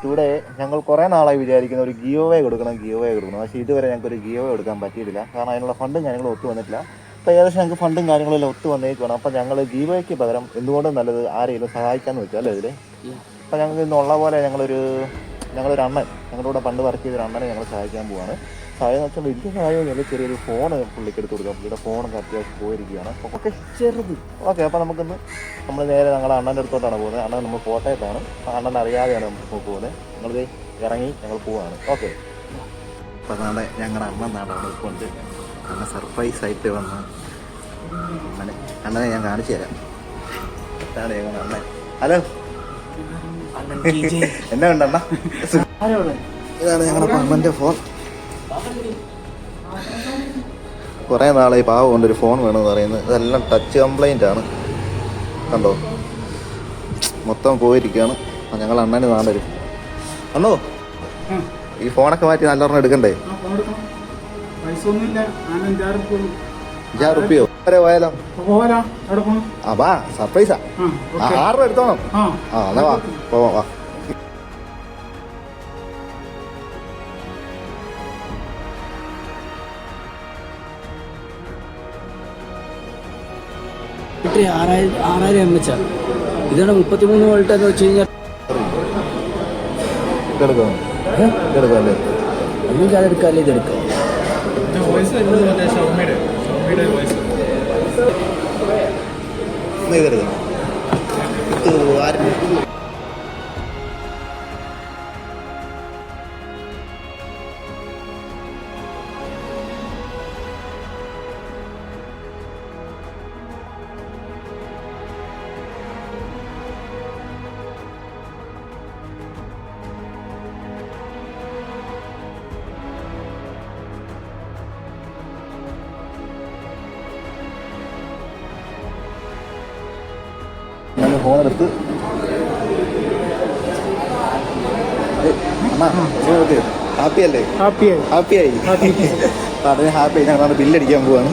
ഇവിടെ ഞങ്ങൾ കുറേ നാളായി വിചാരിക്കുന്ന ഒരു ഗിയോവേ കൊടുക്കണം പക്ഷേ ഇതുവരെ ഞങ്ങൾക്ക് ഒരു ഗിയോവേ കൊടുക്കാൻ പറ്റിയിട്ടില്ല. കാരണം അതിനുള്ള ഫണ്ടും കാര്യങ്ങളും ഒത്തു വന്നിട്ടില്ല. അപ്പോൾ ഏകദേശം ഞങ്ങൾക്ക് ഫണ്ടും കാര്യങ്ങളെല്ലാം ഒത്തു വന്നേക്കുവാണ്. അപ്പോൾ ഞങ്ങൾ ഗിയോവയ്ക്ക് പകരം എന്തുകൊണ്ടും നല്ലത് ആരെങ്കിലും സഹായിക്കാമെന്ന് വെച്ചാൽ അല്ലേ ഇതിൽ. അപ്പോൾ ഞങ്ങൾക്ക് ഇന്നുള്ള പോലെ ഞങ്ങളൊരു അണ്ണൻ, ഞങ്ങളുടെ കൂടെ പണ്ട് വർക്ക് ചെയ്തൊരു അണ്ണനെ ഞങ്ങൾ സഹായിക്കാൻ പോവാണ്. സഹായം എന്ന് വെച്ചാൽ വലിയ സഹായമൊന്നുമില്ല, ചെറിയൊരു ഫോൺ പുള്ളിക്ക് എടുത്ത് കൊടുക്കാം. പുള്ളിയുടെ ഫോണൊക്കെ അത്യാവശ്യം പോയിരിക്കുകയാണ്. ഓക്കെ ചെറുത് ഓക്കെ. അപ്പോൾ നമുക്കിന്ന് നമ്മൾ നേരെ ഞങ്ങളുടെ അണ്ണൻ്റെ അടുത്തോട്ടാണ് പോകുന്നത്. അണ്ണൻ നമ്മൾ കോട്ടയത്താണ്. അണ്ണൻ അറിയാതെയാണ് നമുക്ക് പോകുന്നത്. ഞങ്ങളിത് ഇറങ്ങി ഞങ്ങൾ പോവാണ്. ഓക്കെ. അപ്പോൾ നാളെ ഞങ്ങളുടെ അണ്ണൻ നാളെ അവിടെ കൊണ്ട് അണ്ണൻ സർപ്രൈസ് ആയിട്ട് വന്ന് അണ്ണനെ ഞാൻ കാണിച്ചു തരാം. ഇതാണ് ഞങ്ങളുടെ അണ്ണൻ. ഹലോ, എന്നാ ഉണ്ട് അണ്ണ? ഇതാണ് ഞങ്ങളുടെ അണ്ണൻ്റെ ഫോൺ. കുറേ നാളായി പാവം കൊണ്ടൊരു ഫോൺ വേണമെന്ന് പറയുന്നത്. ഇതെല്ലാം ടച്ച് കംപ്ലൈൻ്റ് ആണ്, കണ്ടോ, മൊത്തം പോയിരിക്കുകയാണ്. ഞങ്ങൾ അണ്ണന് നാളെ അണ്ണോ ഈ ഫോണൊക്കെ മാറ്റി നല്ലൊരെണ്ണം എടുക്കണ്ടേ? 5 റുപ്യോ വരെ പോയാലോ? ആ വാ, സർപ്രൈസാ. 6 രൂപ എടുത്തോണം. എന്നാ വാ പോവാം. വാ. Battery 6000 mAh. ഇതാണ് 33 വോൾട്ട് എന്ന് വെച്ച് കഴിഞ്ഞാൽ ഇതെടുക്കാമല്ലേ? ഒന്നും അതെടുക്കാല്ലേ, ഇതെടുക്കാം. ഇതെടുക്കാം. ഞാൻ ഫോണെടുത്ത് ഹാപ്പിയല്ലേ? ഹാപ്പിയായി. അതിന് ഹാപ്പിയായി. ഞങ്ങൾ ബില്ലടിക്കാൻ പോവാണ്.